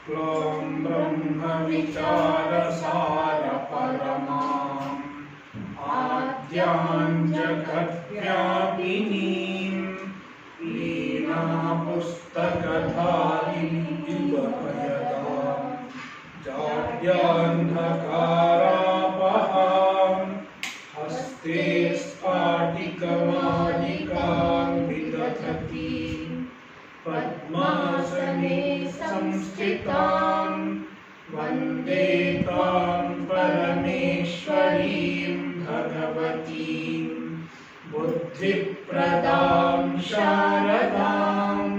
क्लां ब्रह्मविचारसारपरमाम् आद्यां जगद्व्यापिनीं लीलापुस्तकधारिणीं भयदां जाड्यान्धकारापहां हस्ते स्फाटिकमालिकां विदधतीं पद्मासने संस्थितां वन्दे तां परमेश्वरीं भगवतीं बुद्धिप्रदां शारदाम्।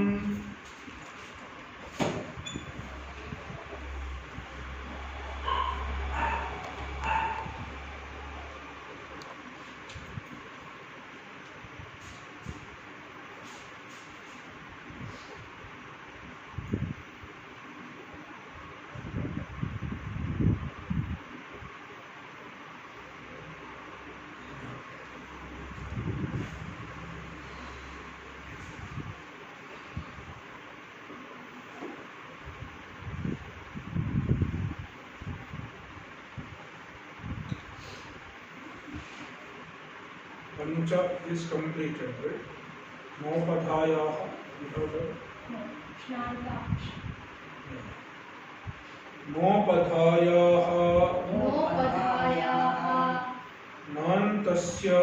Pancha is completed, right? Nopadhayaha, you have that? No. Shnanta. Nopadhayaha, Nopadhayaha. Nantasya,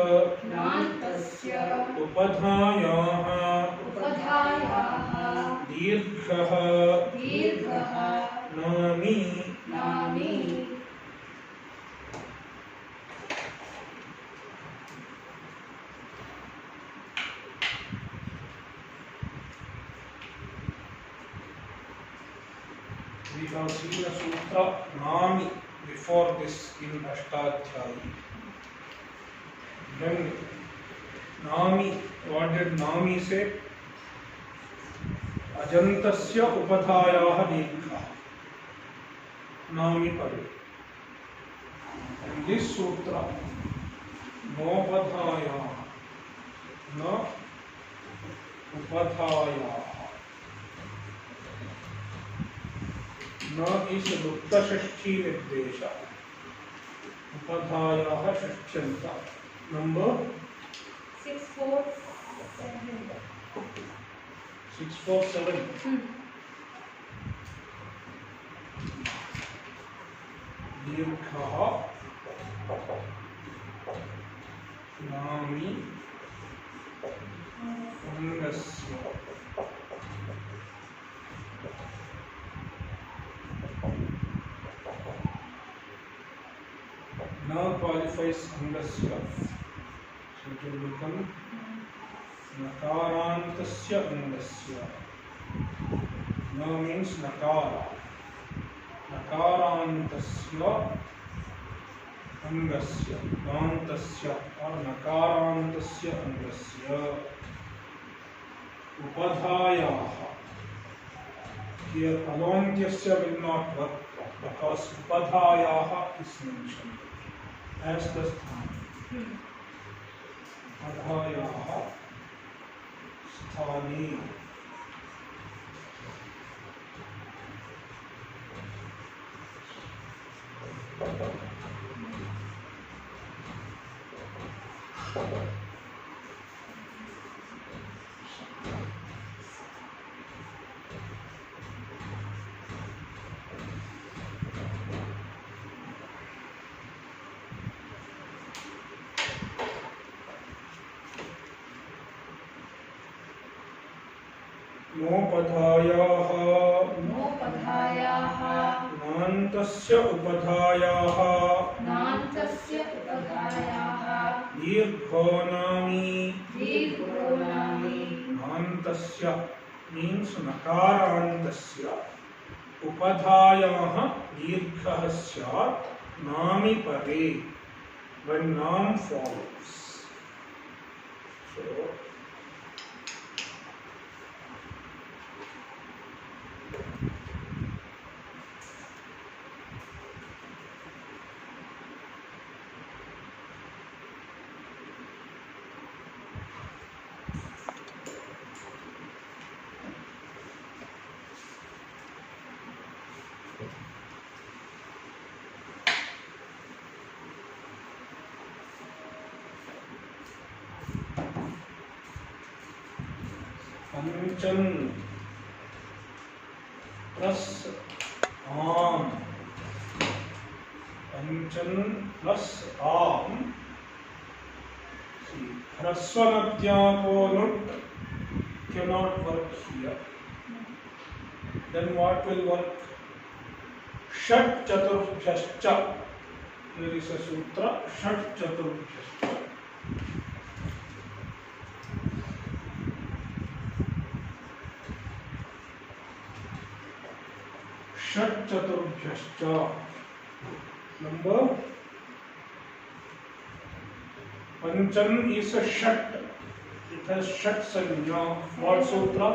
Nantasya. Upadhayaha, Upadhayaha. Dirghaha, Dirghaha. Nami, Nami. We have seen the sutra Nami before this in Ashtadhyayi. Then Nami, what did Nami say? Ajantasya upadhayaha dirgha. Nami pare. And this sutra, Nopadhayaha, na upadhayaha. न इस लुप्त षष्ठी निर्देश उपधायाः षष्ठ्यन्ता number 647 दीर्घः नामी अंगस्य न qualifies angasya, so it will become nakarantasya angasya. Na means nakara, nakarantasya angasya, nantasya or nakarantasya angasya upadhayaha. Here alontyasya will not work because upadhayaha is mentioned as the sthan. Upadhayaha sthani. नोपधायाः नान्तस्य उपधायाः दीर्घो नामी नान्तस्य means नकारान्तस्य उपधायाः दीर्घः स्यात् नामी परे when नाम follows. So पंचन plus आम, पंचन plus आम. See, hrasvanadhyaponut cannot work here. Then what will work? Shat chaturvhyascha. There is a sutra, Shat chaturvhyascha. Shat chaturvhyascha. Number Panchan is a Shat. It has Shat Sanya. What sutra?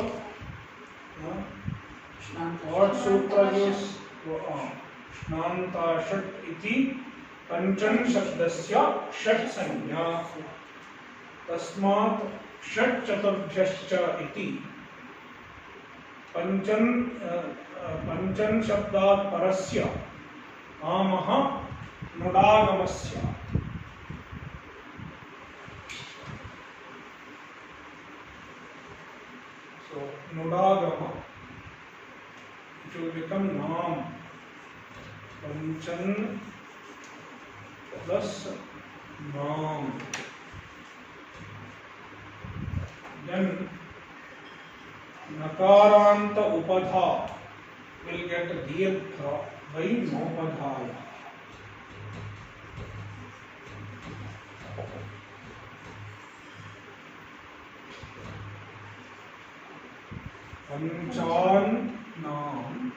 What sutra is Shnanta Shat iti Panchan Shabdasya Shat Sanya. Tasmat Shat Chaturvhyascha iti Panchan Shabdat Parasya Amaha Nudagamasya. So Nudagama, it will become Nam. Panchan plus Nam. Then Nakaranta Upadha will get Dirgha by Nopadhaya. Panchan Nam.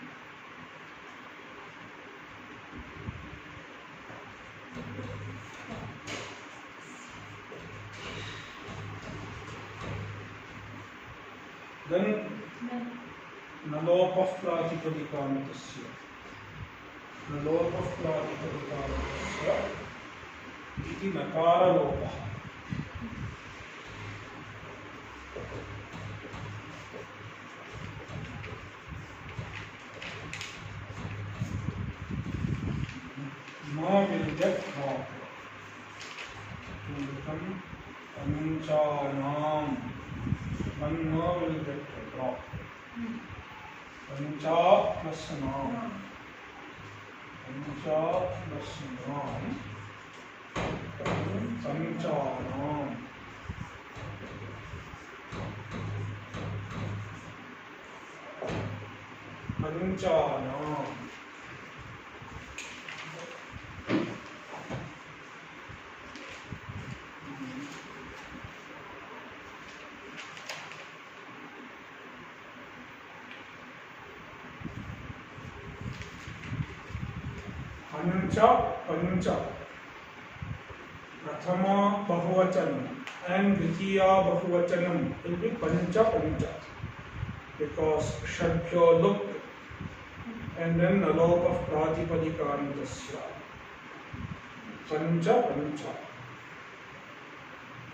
Then Nalopah Pratipadikaantasya. Nalopah Pratipadikaantasya iti Nakara Lopah. Ma will get dropped. It will become Panchanam. One ma will get dropped. Pancha plus Nam. Pancha plus Nam. Panchanam. Panchanam. Pancha, Pancha. Prathama Bahuvachanam and Dvitiya Bahuvachanam will be Pancha, Pancha. Because Shadbhyo look and then Nalopah Pratipadikaantasya. Pancha, Pancha.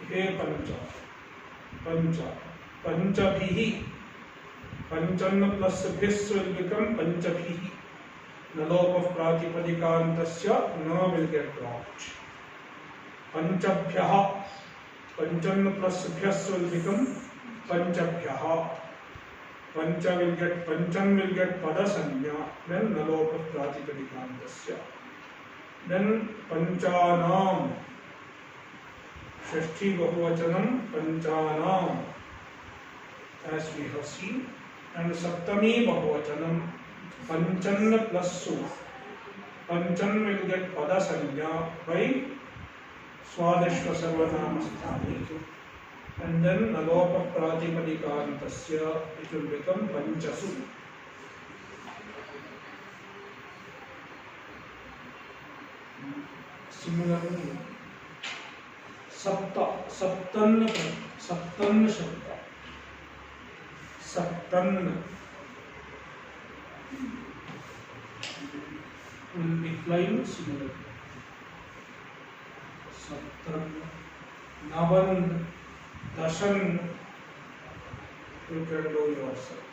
He Pancha. Pancha. Panchabhihi. Panchan plus Bhis will become Panchabhihi. Nalopah Pratipadikaantasya Na will get dropped. Panchabhyaha. Panchan plus Bhyas will become Panchabhyaha. Panchan will get Padasanya. Then Nalopah Pratipadikaantasya. Then Panchanam. Shashti Bahuvachanam Panchanam, as we have seen. And Saptami Bahuvachanam Panchan plus Su. Panchan will get Padasanya by Swadeshva Sarvanamasthani. And then Nalopah Pratipadikaantasya, it will become Panchasu. Similarly, Sapta, Saptan Shabda. Saptan will be flying similarly. Saptan, Navan, Dashan, you can do yourself.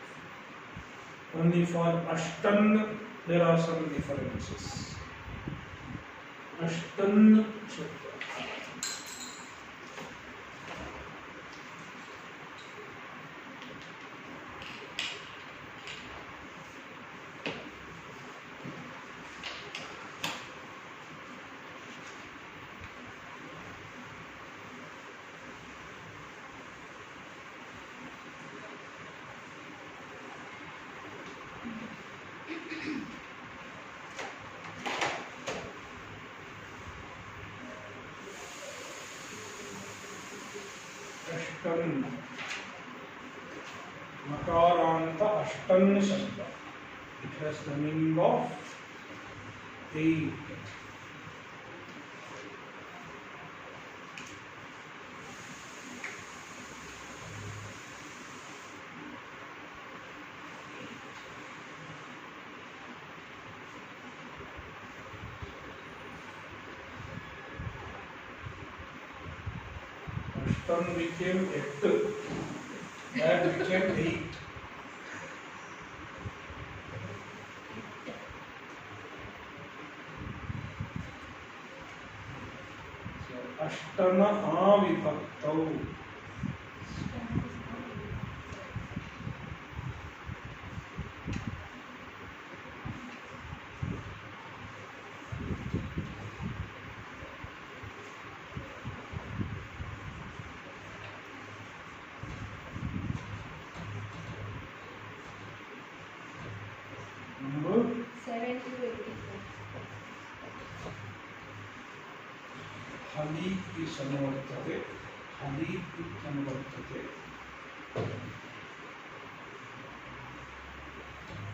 Only for Ashtan there are some differences. Ashtan Shabda. अष्टन नकारांत अष्टन शब्द. It has the meaning of 8. Ashtan became 8. That became 8. अष्टन आविभक्तौ. Number 7 to 84. हली अनुवर्तते. हली अनुवर्तते.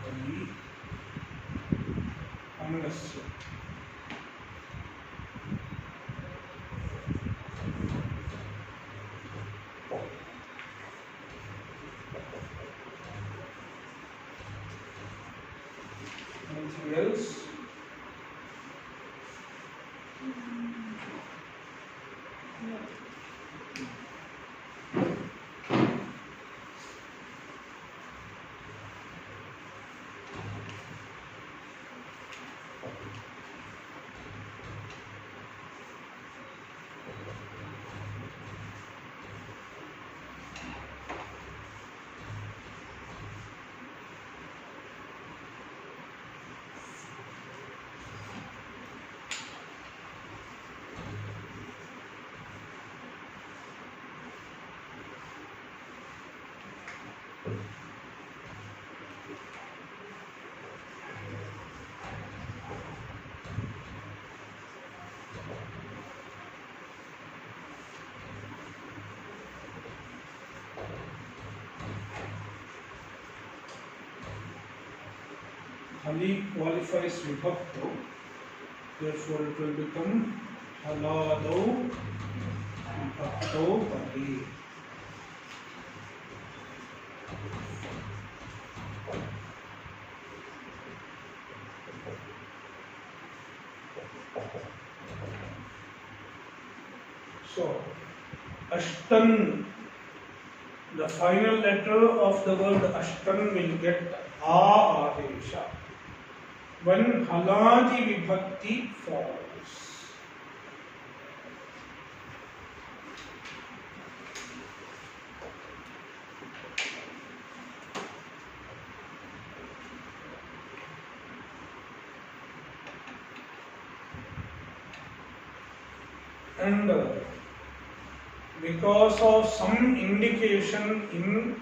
हली अंगस्य. Anything else? Hali qualifies vibhakto, therefore it will become haladau vibhakto pari. So, Ashtan, the final letter of the word Ashtan will get A adesha when haladi vibhakti falls. And because of some indication in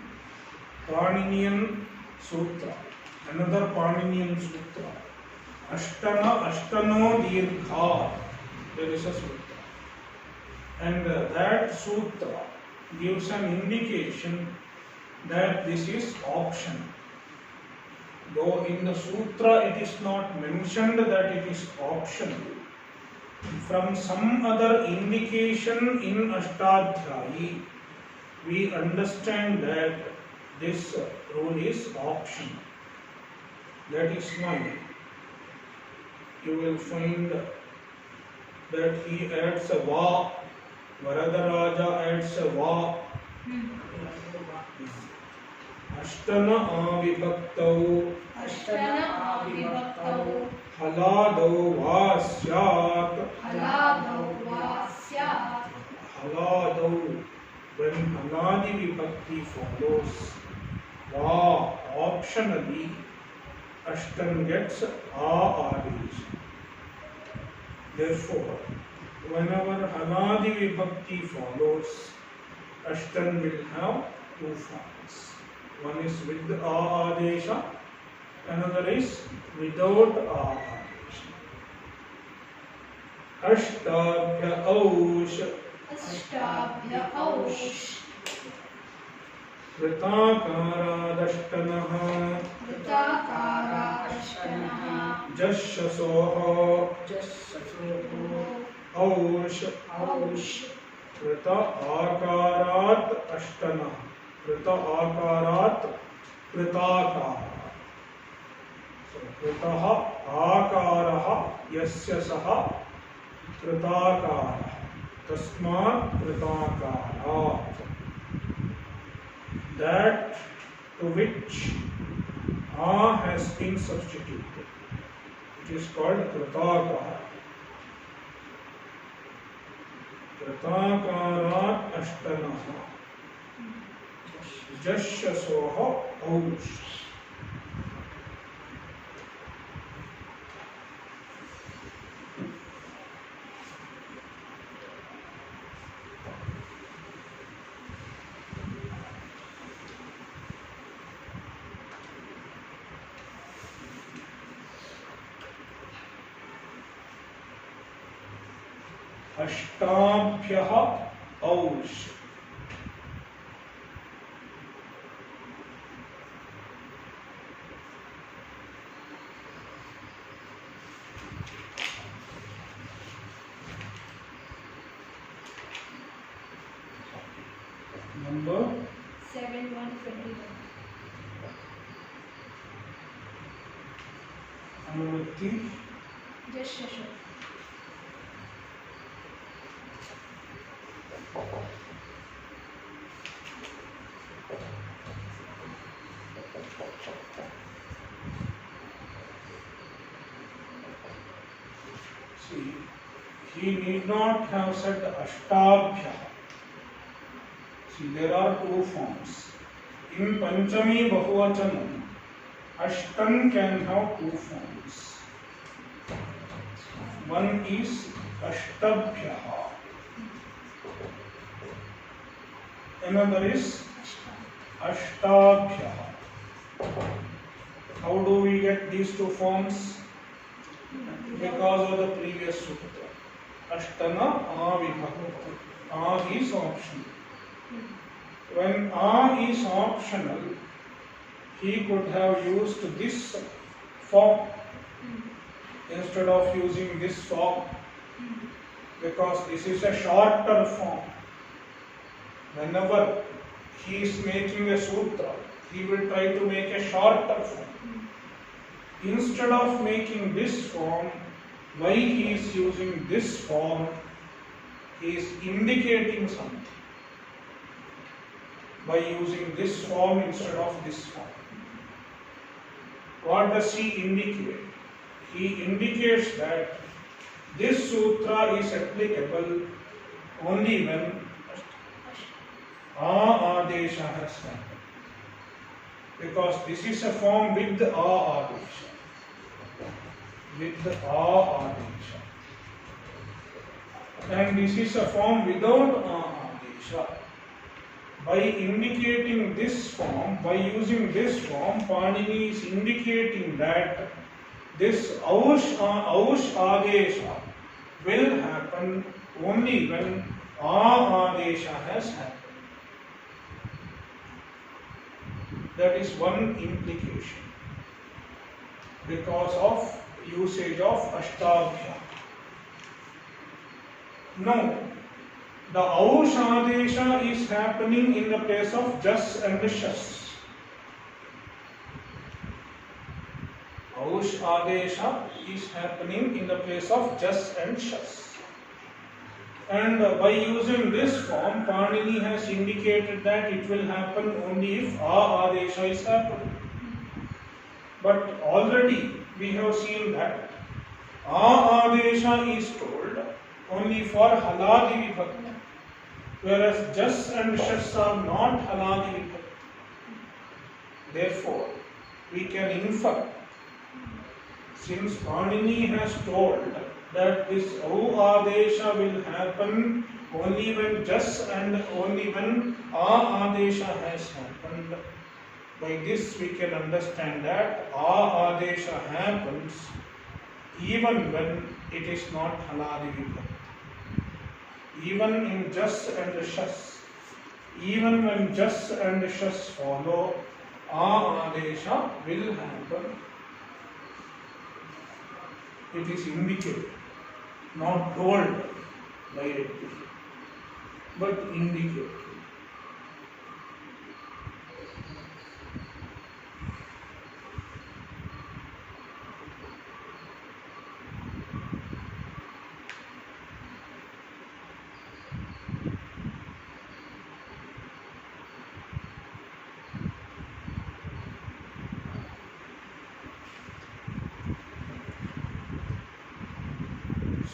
Paninian Sutra, another Paninian Sutra, Ashtano Dirgha, there is a Sutra. And that Sutra gives an indication that this is optional. Though in the Sutra it is not mentioned that it is optional, from some other indication in Ashtadhyayi, we understand that this rule is optional. That is why you will find that he adds a va, Varadaraja adds a va. Ashtana avibhaktau, Ashtana avibhaktau, haladau va syat, haladau va syat. haladau, when haladi vibhakti follows va optionally, Ashtan gets a adesh. Therefore, whenever haladi vibhakti follows, Ashtan will have two forms. One is with a adesha, another is without a adesha. Ashtabhya aush, अष्टाभ्य औष् कृताकारादष्टनः कृताकाराष्टनः जश्शसोः औष औष् कृत आकारात् अष्टनः कृत आकारात् कृताकार So, कृतः आकारः यस्य सः कृताकारः तस्मात् कृताकारात् that to which a has been substituted, it is called kritakara. कृताकारात् अष्टनः जश्शसोः औष् अष्टाभ्यः औष् number 7121 अनुवृत्ति just shasho See, he need not have said ashtabhya. See, there are two forms. In Panchami Bahuvachanam, ashtam can have two forms. One is ashtabhya, another is ashtabhya. How do we get these two forms? Because of the previous sutra. Ashtana avibhakta. A is optional. When A is optional, he could have used this form instead of using this form, because this is a shorter form. Whenever he is making a sutra, he will try to make a shorter form. Instead of making this form, why he is using this form? He is indicating something by using this form instead of this form. What does he indicate? He indicates that this sutra is applicable only when adesha has happened. Because this is a form with adesha. With adesha. And this is a form without adesha. By indicating this form, by using this form, Panini is indicating that this aush adesha will happen only when adesha has happened. That is one implication because of usage of ashtabhya. Now, the aush adesha is happening in the place of jas and shas. Aush adesha is happening in the place of jas and shas. And by using this form, Panini has indicated that it will happen only if adesha is happening. But already we have seen that adesha is told only for haladi vibhakti, whereas jas and shas are not haladi vibhakti. Therefore, we can infer, since Panini has told that this adesha will happen only when jas and only when adesha has happened, by this we can understand that adesha happens even when it is not haladi vibhakti. even in just and shas, even when just and shas follow, adesha will happen. It is indicated, not told directly, but indicated.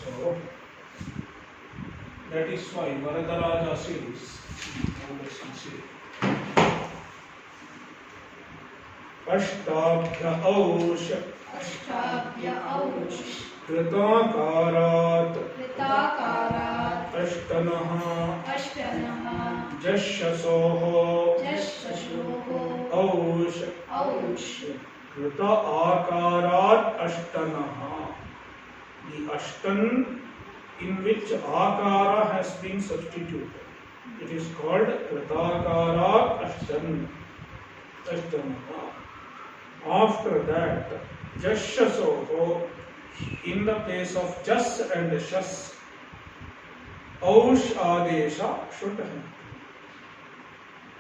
So that is why Varadaraja says, how does he say? Ashtabhya aush अष्टाभ्य औष कृताकारात् कृताकारात् अष्टनः अष्टनः जश्शसोः जश्शशोः औष औष कृत आकारात् अष्टनः. The ashtan in which akara has been substituted, it is called kritakara ashtan. Ashtanaha. After that, jashasoho, in the place of jas and shas, aush adesha should happen.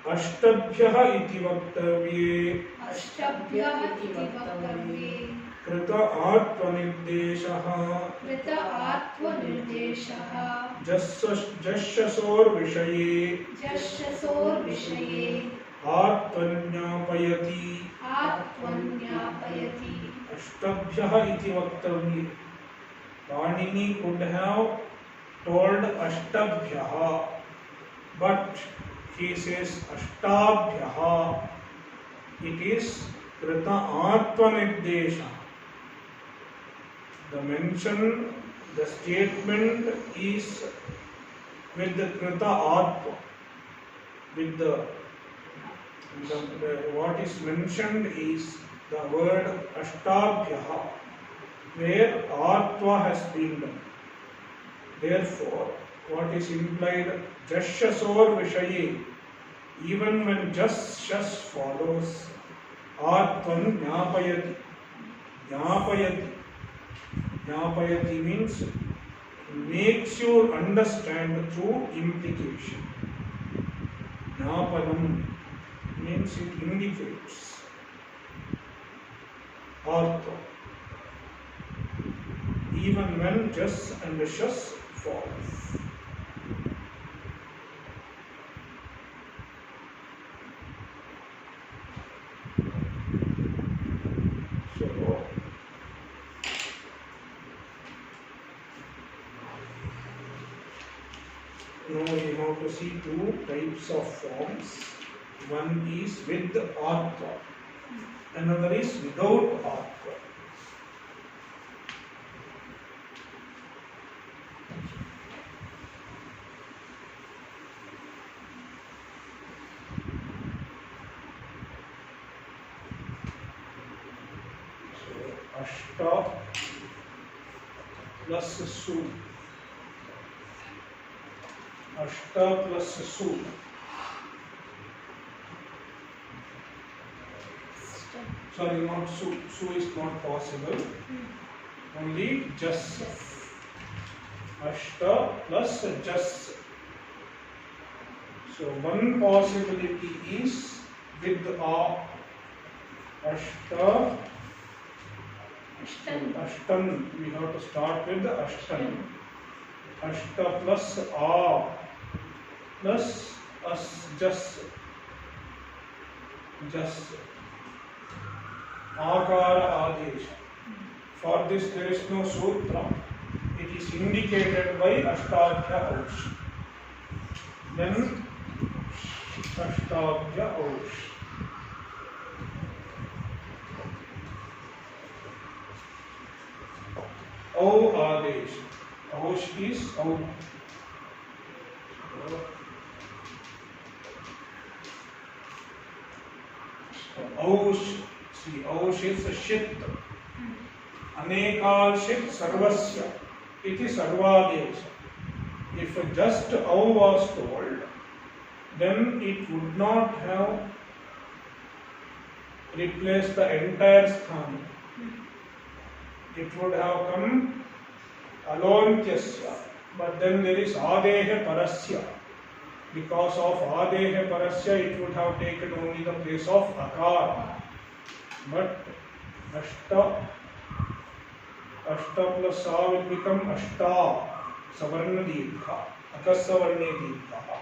Ashtabhyah iti vaktavye अष्टभ्यः इति वक्तव्ये कृत आत्मनिर्देशः कृत आत्मनिर्देशः जश्शसोर्विषये जश्शसोर्विषये आत्मज्ञापयति. आत्मज्ञापयति. अष्टभ्यः इति वक्तव्ये. Panini could have told ashtabhyah, but he says ashtabhyah. It is krita atmanirdesha. The mention, the statement is with the krita atma, with the what is mentioned is the word ashtabhyah, where atma has been done. Therefore, what is implied, jashasor vishaye, even when just shas follows, atman jnapayati. Jnapayati. Jnapayati means makes you understand through implication. Jnapanam means it indicates. Artha. Even when jas and shas falls. So, now we have to see two types of forms. One is with artha, another is without artha. Ashta plus su. Ashta plus su. Sorry, not su. Su is not possible. Only just. Ashta plus just. So one possibility is with a. Ashta. Ashtan, we have to start with the ashtan. Ashta plus a plus as just akara adesha. For this there is no sutra. It is indicated by ashtabhya aush. Then ashtabhya aush. O Adesh. Aush is O. Aush. See, Aush is a shit. Anekal shit sarvasya. It is sarvadesh. if just au was told, then it would not have replaced the entire sthana. It would have come alontyasya, but then there is adeha parasya. Because of adeha parasya, it would have taken only the place of akara. But ashta plus sa will become ashta, savarna dirgha, akasavarne dirgha,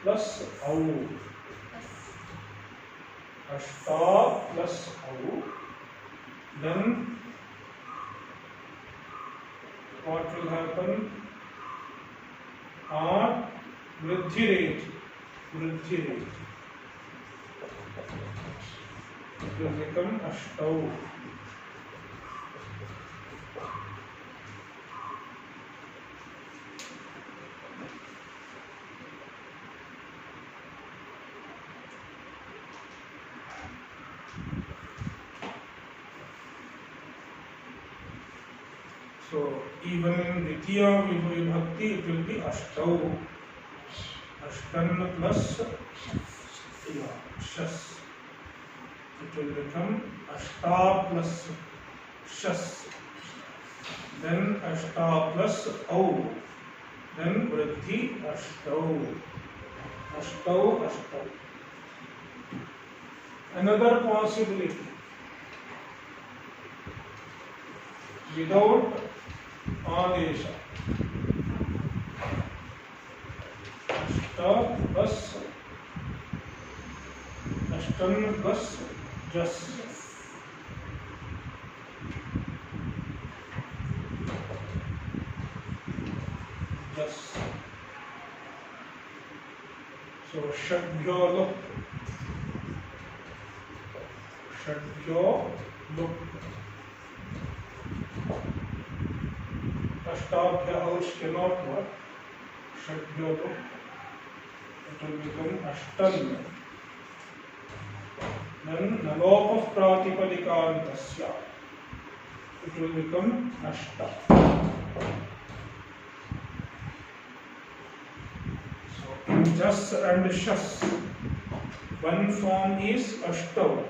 plus au. Ashta plus au, then what will happen? Vridhi rate. It will become ashtau. So even in Ditya Vibhakti it will be ashtau. Ashtan plus shas. It will become ashta plus shas. Then ashta plus au. Then vridhi ashtau. Ashtau. Another possibility, without adesha, ashta plus ashtan plus jas. So shadbhyo look. Ashtabhya house cannot work. Shadbhyo look. It will become ashtan. Then nalopa pratipadikaantasya. It will become ashta. So in jas and shas, one form is ashtav,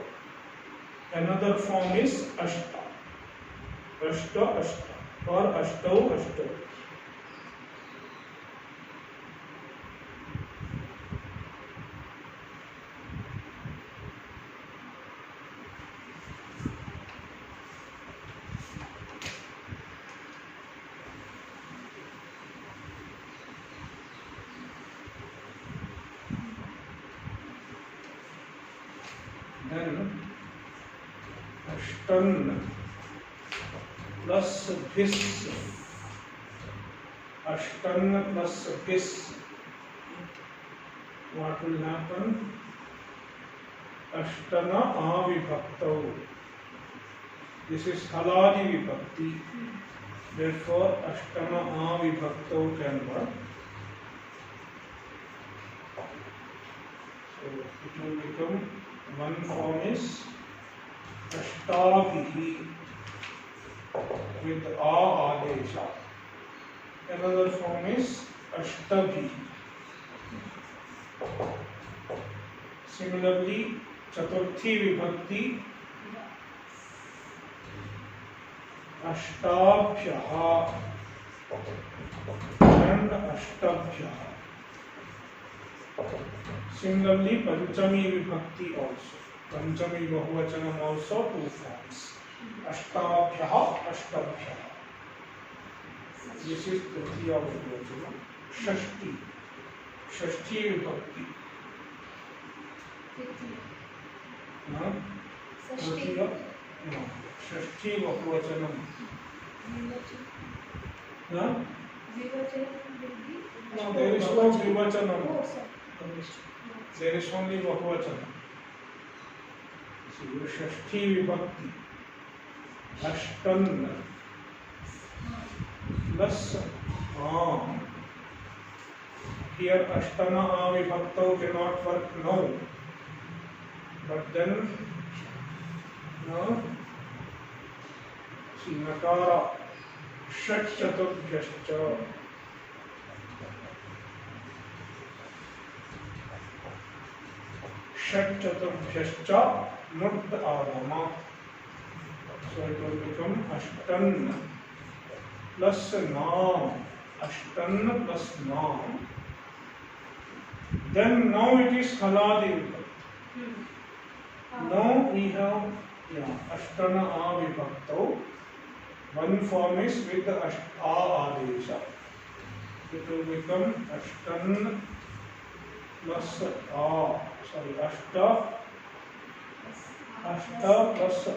another form is ashta. Ashta or ashtav. Then ashtan plus vis. Ashtan plus vis. What will happen? Ashtana avibhaktau. This is haladi vibhakti. Therefore, ashtana avibhaktau can work. So it will become, one form is ashtabhihi with adesha. Another form is ashtabhi. Similarly, chaturthi vibhakti ashtabhyaha and ashtabhyaha. Similarly, panchami vibhakti also. Panchami bahuvachanam also two forms. Ashtabhyaha, ashtabhyaha. This is Tritiya bahuvachanam. Shashti. Shashti vibhakti. No? Tritiya? No. Shashti bahuvachanam. No? No, there is no vivachanam. There is only bahuvachanam. So, Shashti vibhakti. Ashtan plus am. Here ashtana avibhaktau cannot work now. But then, no? See, nakara shat chatubhyascha. षट् चतुर्भ्यश्च नुट् आगम. So it will become ashtan plus naam. Ashtan plus naam. Then now it is haladi vibhakti. Now we have ashtana a vibhaktau. One form is with the a adesha. It will become ashtan plus ashta plus a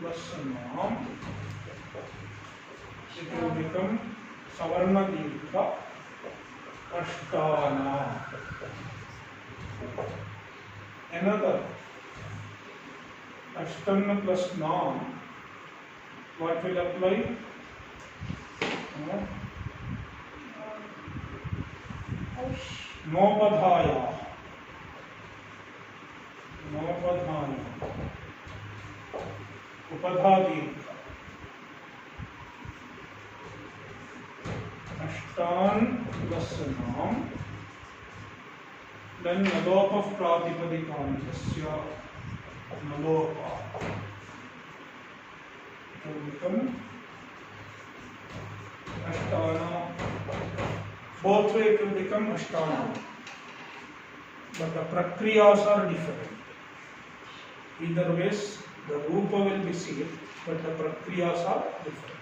plus naam. It will become savarna dirgha ashtana. Another ashtan plus naam. What will apply? Nopadhaya. Upadhadi. Ashtan plus naam. Then nalopa pratipadikantasya. Nalopa. It will become ashtana. Both way it will become ashtana. But the prakriyas are different. Either ways, the rupa will be same, but the prakriyas are different.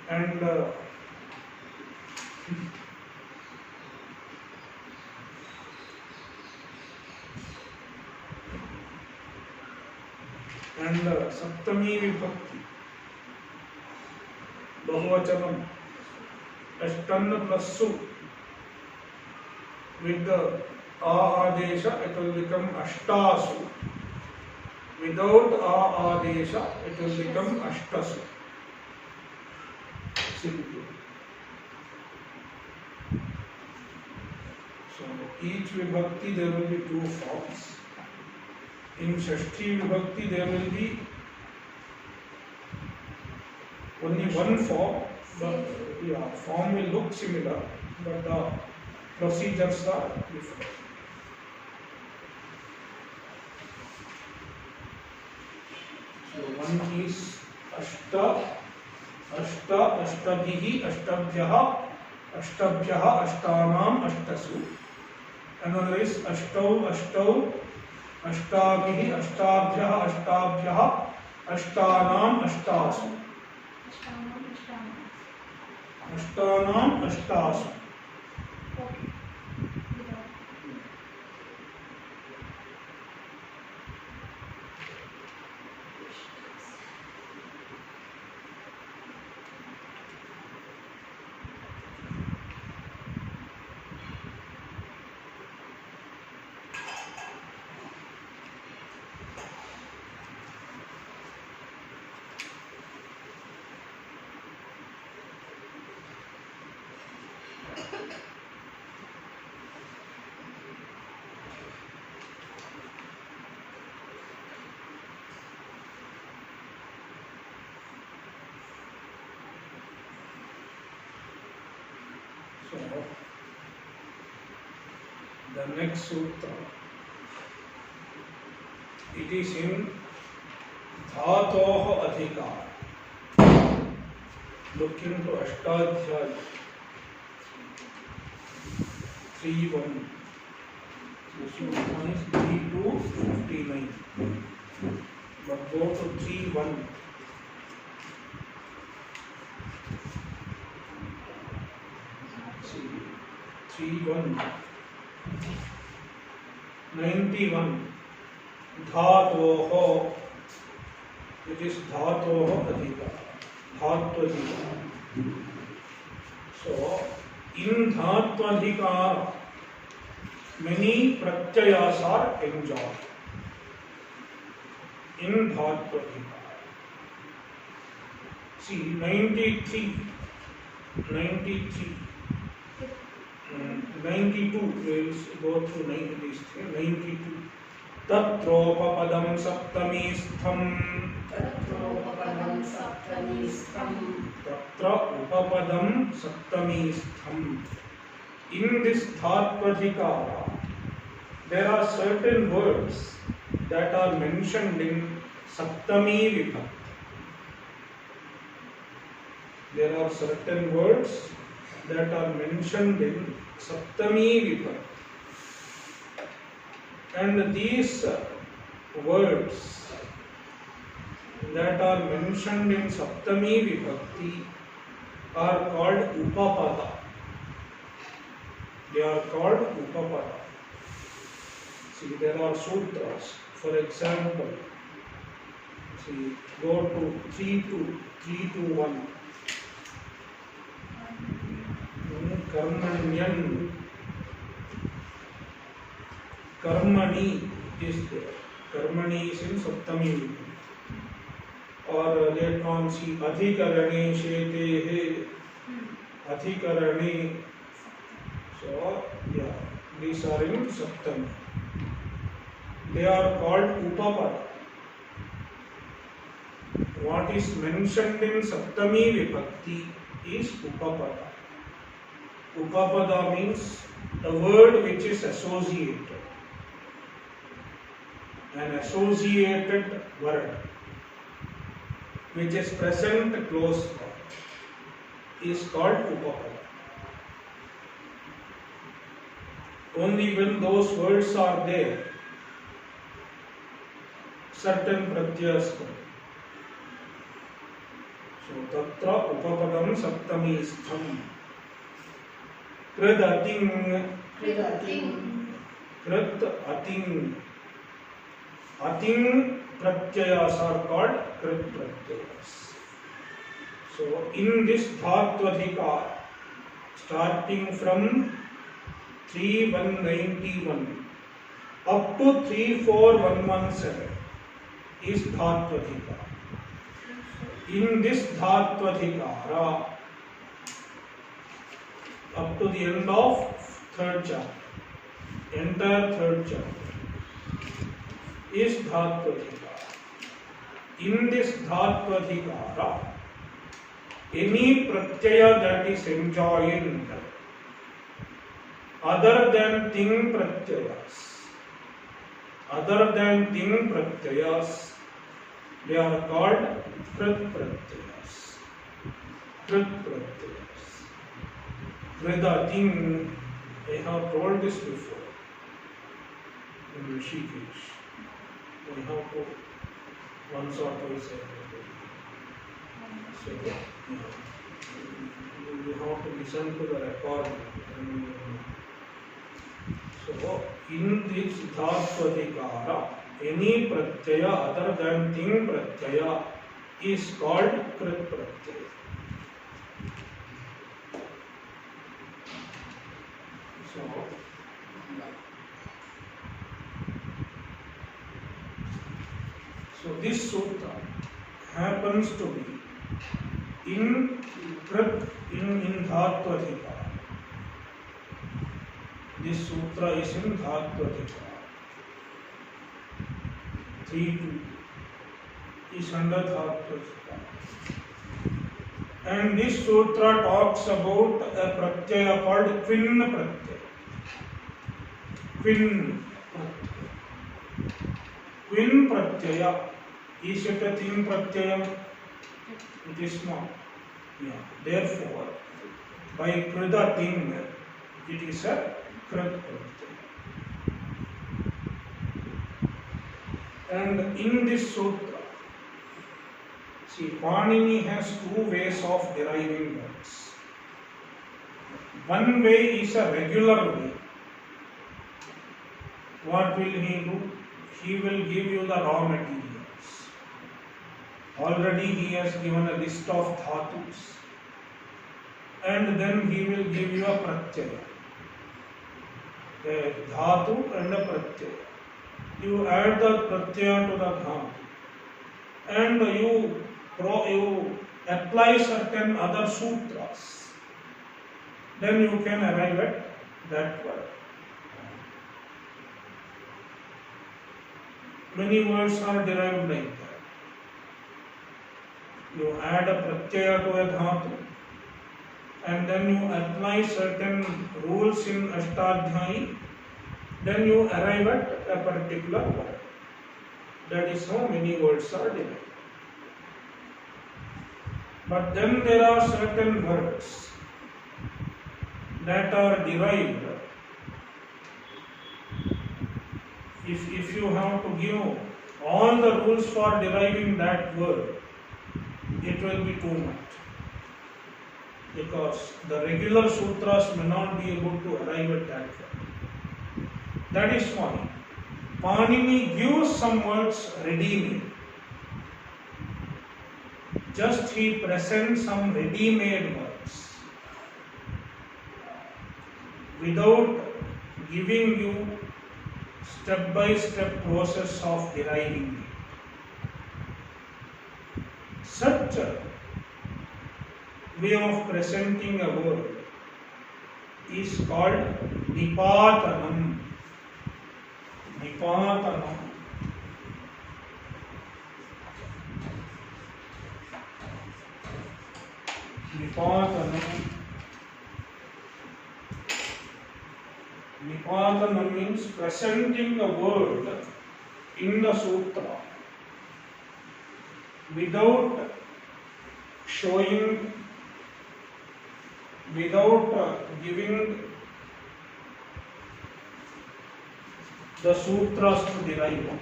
And saptami vibhakti, bahuvachanam, ashtan plus su. With the a adesha, it will become ashtasu. Without a adesha, it will become ashtasu. Simple. So each vibhakti there will be two forms. In Shashti vibhakti there will be only one form, but form will look similar, but the procedures are different. So one is ashtabhihi, ashtabhyah, ashtanam, ashtasu. Another is ashtau, ashtabhihi, ashtabhyah, ashtanam, ashtasu. Ashtanam, ashtasu. The next sutra, it is in Dhatoh Adhikar. Look into Ashtadhyaya 3:1. This one is 3 to 59. But go to 3:1. See, 3:1. 91. Dhatoho. It is Dhatoho Adhikar. Dhatva. So, in Dhatva, many pratyayas are enjoyed. In Dhatva. See, 93, 92, we'll go through 92. Tatropapadam saptami stham. Tatra upapadam saptami stham. in this Dhattvadhikara, there are certain words that are mentioned in Saptami Vibhakti. There are certain words that are mentioned in Saptami Vibhakti. And these words that are mentioned in Saptami Vibhakti are called Upapada. They are called Upapada. See, there are sutras. For example, see, go to 321. Karmanyan. Karmani is there. Karmani is in Saptami Vibhakti. Or later on, see, Adhikarane, Shetehe, Adhikarane. So, yeah, these are in Saptami. They are called Upapada. What is mentioned in Saptami Vibhakti is Upapada. Upapada means a word which is associated. An associated word which is present close by is called Upapada. Only when those words are there, certain pratyas come. So, tatra upapadam saptami stham. Krid ating. Krit ating. Ating pratyayas are called krit pratyayas. So, in this Dhattvadhikara, starting from 3191 up to 34117 is Dhattvadhikara. In this Dhattvadhikara, up to the end of third chapter, entire third chapter is Dhattvadhikara. In this Dhattvadhikara, any pratyaya that is enjoined other than ting pratyayas, they are called krit pratyayas. Krit pratyayas. Kridating, I have told this before in Rishikesh. We have to once or twice every. So, you have to listen to the recording. So, in this Dhattvadhikara, any pratyaya other than ting pratyaya is called krit pratyaya. So this sutra happens to be in Dhattvadhikara. This sutra is in Dhattvadhikara. 3.2 is under Dhattvadhikara. And this sutra talks about a pratyaya called Kvin pratyaya. Kvin pratyaya. Kvin pratyaya. Is it a ting pratyayam? It is not. Yeah. Therefore, by krida ting, it is a krit pratyaya. And in this sutra, see, Panini has two ways of deriving words. One way is a regular way. What will he do? He will give you the raw materials. Already he has given a list of dhatus. And then he will give you a pratyaya. A dhatu and a pratyaya. You add the pratyaya to the dhatu. And you apply certain other sutras. Then you can arrive at that word. Many words are derived like that. You add a pratyaya to a dhatu and then you apply certain rules in Ashtadhyayi, then you arrive at a particular word. That is how many words are derived. But then there are certain words that are derived. If you have to give all the rules for deriving that word, it will be too much. Because the regular sutras may not be able to arrive at that word. That is why Panini gives some words ready-made. Just he presents some ready-made words without giving you step-by-step process of deriving it. Such a way of presenting a word is called Nipatanam. Nipatanam. Nipatanam. Nipatanam means presenting a word in the sutra without showing, without giving the sutras to derive.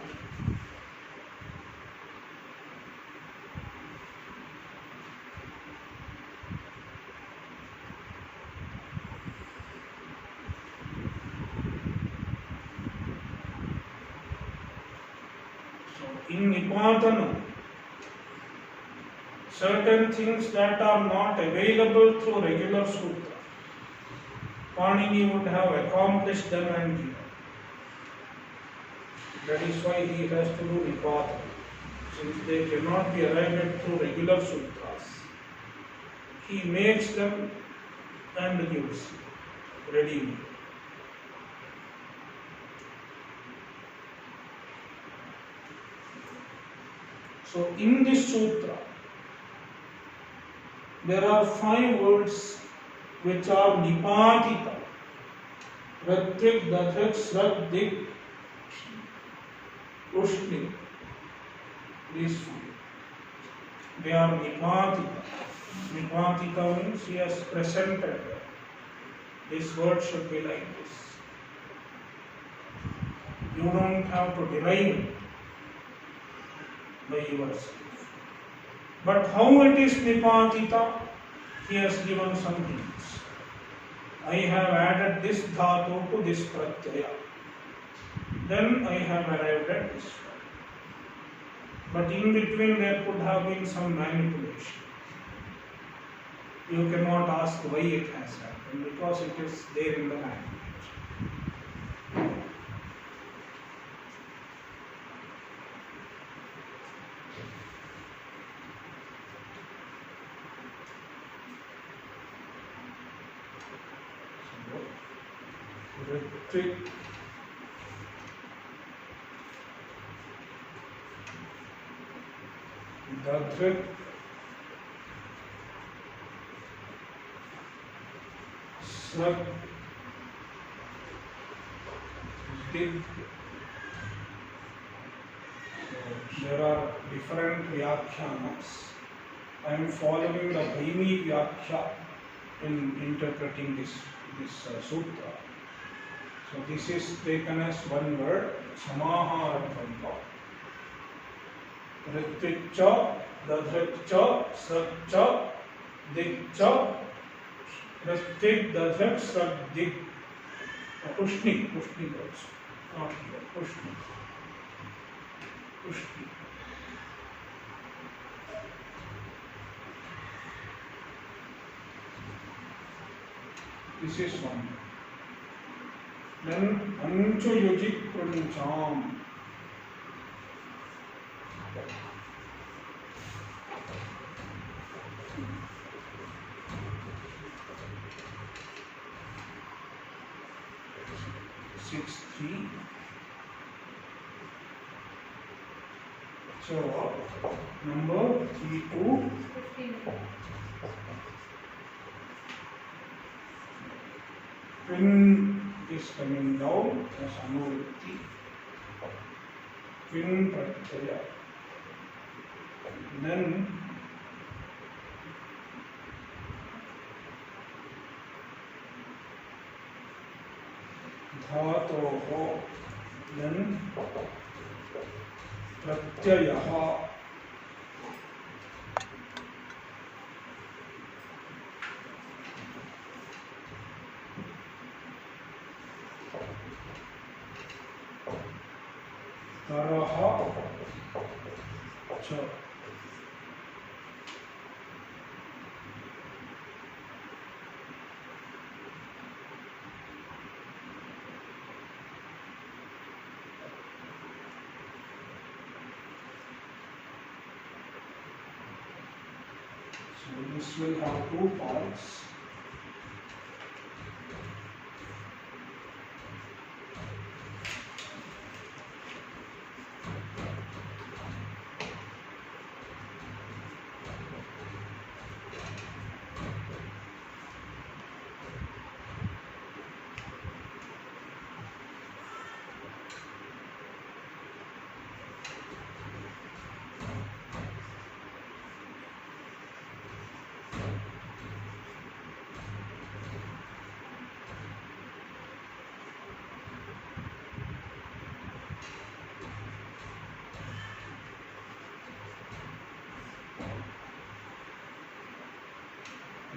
In Nipatanam, certain things that are not available through regular sutra, Panini would have accomplished them and given. That is why he has to do Nipatanam. Since they cannot be arrived at through regular sutras, he makes them and gives ready-made. So in this sutra, there are 5 words which are Nipatita. Ratvik, Dadhik, Srak, Dik, Ushni. These 5. They are Nipatita. Nipatita means he has presented. This word should be like this. You don't have to derive it by yourself. But how it is Nipatita, he has given some hints. I have added this dhatu to this pratyaya. Then I have arrived at this one. But in between there could have been some manipulation. You cannot ask why it has happened, because it is there in the language. Ritvik, Dadhik, Srak, Dik. There are different vyakhyanas. I am following the Bhaimi Vyakhya in interpreting this sutra. So this is taken as one word, Samaharadvanta. Ritvik cha, Dadhik cha, Srak cha, Dik cha, Ritvik, Dadhik, Srak, Dik. Ushni words, not here, Ushni. Ushni. This is one. Then Anchu Yujik Pruncham. Three. So number 3 to 15. Twin is coming down as anuvritti. Twin pratyaya. Then धातोः, then प्रत्ययः, तरः च. So this will have two parts.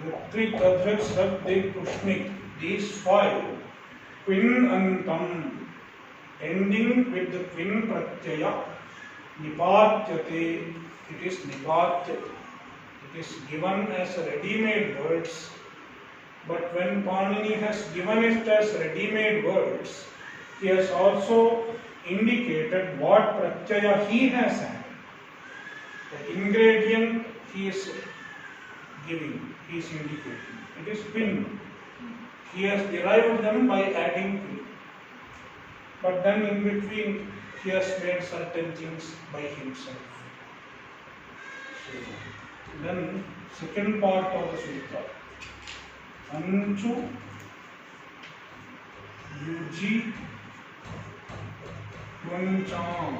Ritrik, Adrak, Srak, Dik, Pushnik, these five, twin antam, ending with the twin pratyaya, nipatyate, it is nipatyate. It is given as ready-made words, but when Panini has given it as ready-made words, he has also indicated what pratyaya he has added. The ingredient he is giving, he is indicating. It is pin. He has derived them by adding pin. But then in between, he has made certain things by himself. So, then second part of the sutra. Anchu Yuji Vancham.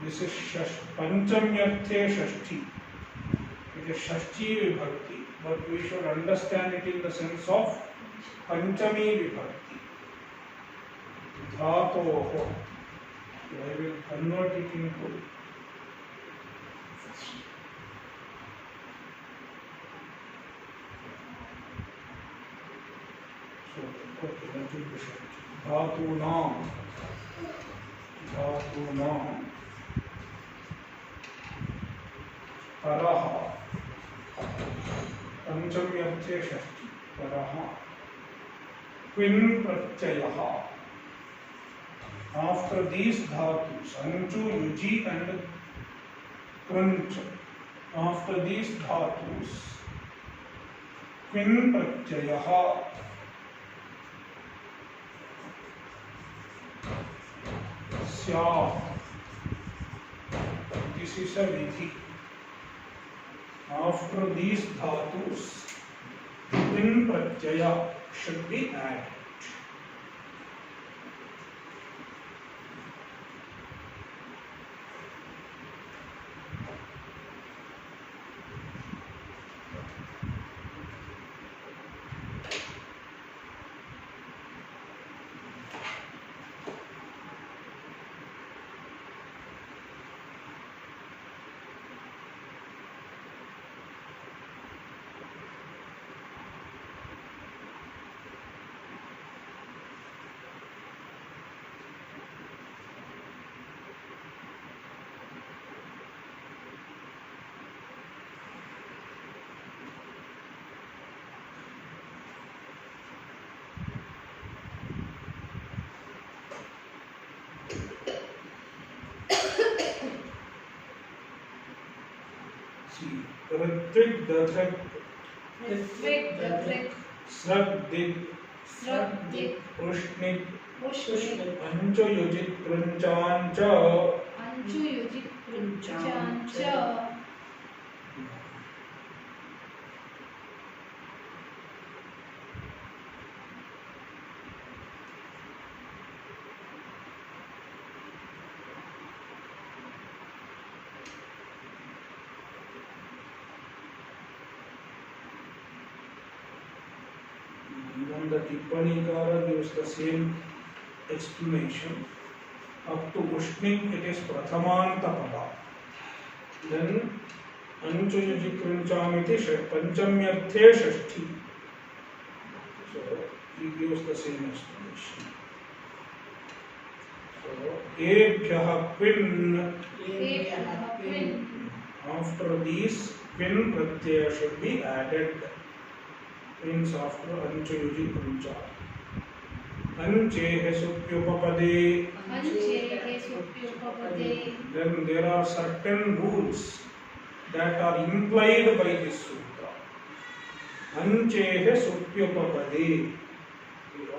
This is Panchamyarthe Shashti. It is Shashti Vibhakti, but we should understand it in the sense of Panchami Vibhakti. Dhatoho. So I will convert it into okay, that will be Shashti. Dhatunam. Paraha. Panchamyarthe Shashti. Paraha. Twin Pratyayaha. After these dhatus, Anchu, Yuji and Kruncha. After these dhatus, Twin Pratyayaha. Syah. This is a vidhi. After these dhatus, twin pratyaya should be added. Ritrik, Dadrak, Ritrik, Dadrik, Srak, Dig, स्रग्दिक् उष्णिक् उष्णिक् अंचुयुजित् कृञ्चाञ्च अंचुयुजित् कृञ्चाञ्च Even the Tippanikara gives the same explanation. Up to Ushnik it is Prathamanta Pada. Then Anchuyuji Krinchamiti Panchamyarthe Shashti. So he gives the same explanation. So Ebhyah Pin. एभ्यः पिन् After these, Pin Pratyaya should be added. Means after Anchayuji Kuncha. Anchehe Supyupapade. अंचेः सुप्युपपदे Then there are certain rules that are implied by this sutra. Anchehe Supyupapade.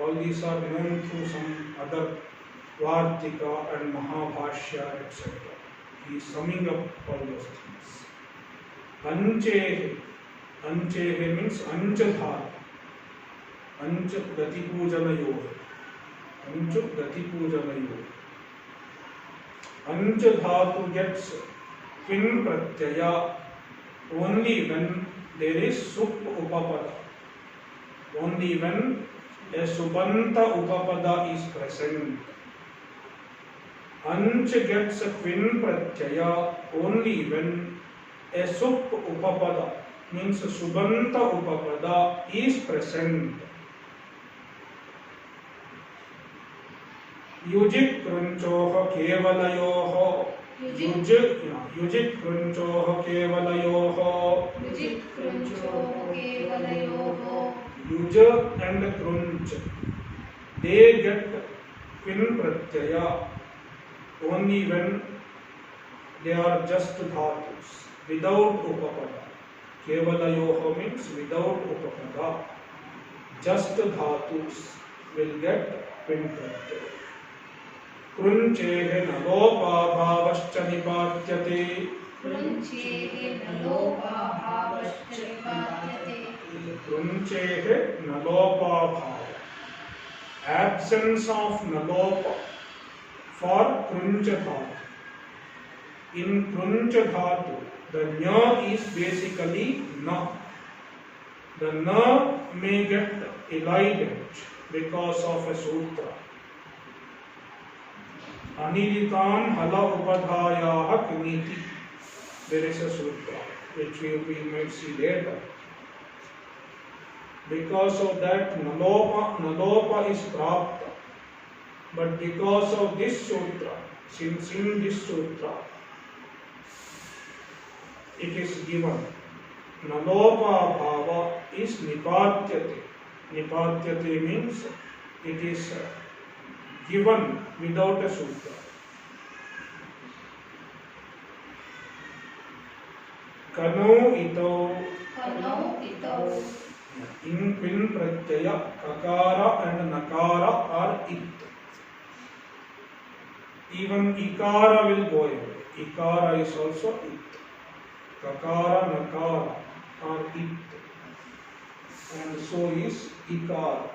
All these are known through some other Vartika and Mahabhashya, etc. He is summing up all those things. Anchehe. Anchehe means Anchadhar. Anch Gati Pujanayo. Anch Gati Pujanayo. Anchadhatu gets Pin Pratyaya only when there is Sup Upapada. Only when a Subanta Upapada is present. Anch gets a Pin Pratyaya only when a Sup Upapada means Subanta Upapada is present. Yujit Krunchoha Kevalayoho. Yujit Krunchoha Kevalayoho. युजित् कृञ्चोः केवलयोः Yuja and Krunch, they get Pin Pratyaya only when they are just dhatus, without Upapada. Kevalayoho means without Upapada. Just dhatus will get Pin Pratyaya. Krunchehe nalopa bhavascha nipatyate. कृञ्चेः नलोपाभावश्च निपात्यते Krunchehe nalopa bhava. Absence of nalopa for Kruncha dhatu. In Kruncha dhatu, the nya is basically na. The na may get elided because of a sutra. Anilitam hala upadhayah kniti. There is a sutra which we might see later. Because of that, nalopa is prapta. But because of this sutra, since in this sutra, it is given. Nalopa bhava is nipatyate. Nipatyate means it is given without a sutra. Kano ito. कनौ इतौ In Pin Pratyaya, Kakara and Nakara are it. Even Ikara will go away. Ikara is also it. Kakara, Nakara are it. And so is Ikara.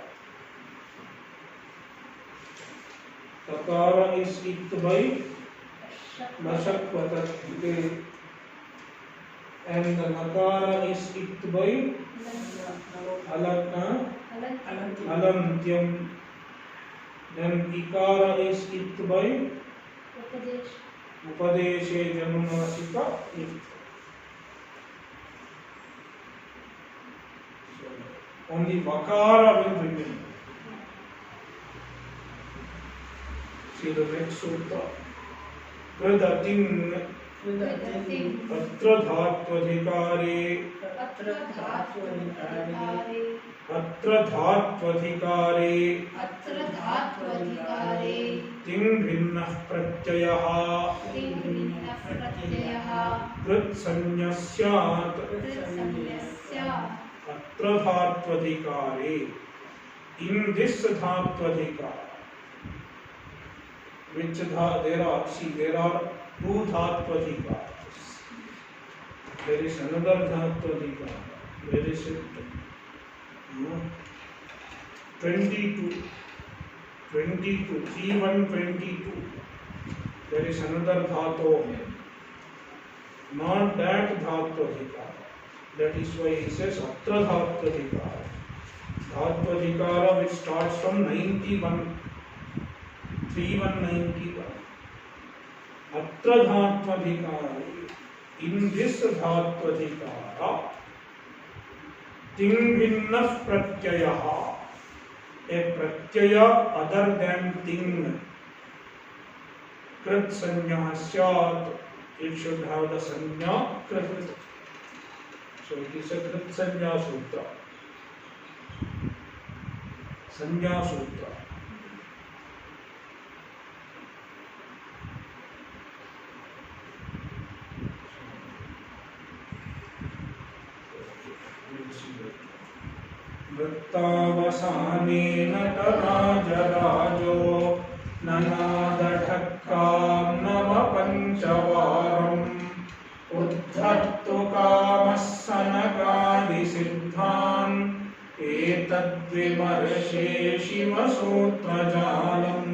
Kakara is it by Nashakvatat. And the Nakara is it by Alatna Alantyam. Then Ikara is it by उपदेश Upadeshe Janunasika it. So only Vakara will remain. See the next sutra. Pradatin Atra Dhattvadhikare. अत्र धात्वधिकारे Atra Dhattvadhikare. अत्र धात्वधिकारे Ting Bhinnah Pratyayah. तिङ्भिन्नः प्रत्ययः Krit Sanyasyat. कृत्संज्ञस्य Atra Dhattvadhikare. In this Dhattvadhikara, which there are, see, there are two Dhattvadhikaras. There is another Dhattvadhikara. Where is it? No. 22. 3:1:22. There is another Dhatu. Not that Dhattvadhikara. That is why he says Atra Dhattvadhikara. Dhattvadhikara which starts from 91. 3:1:91. Atra Dhattvadhikara. In this Dhattvadhikara, ting vinna pratyaya. A pratyaya other than ting. Krit sanya syat. It should have the sanya krit. So it is a krit sanya sutra. Sanya sutra. वृत्तावसानेन तराजराजो ननादठक्कां नवपञ्चवारम् उद्धर्तु कामः सनकादिसिद्धान् एतद्विमर्शे शिवसूत्रजालम्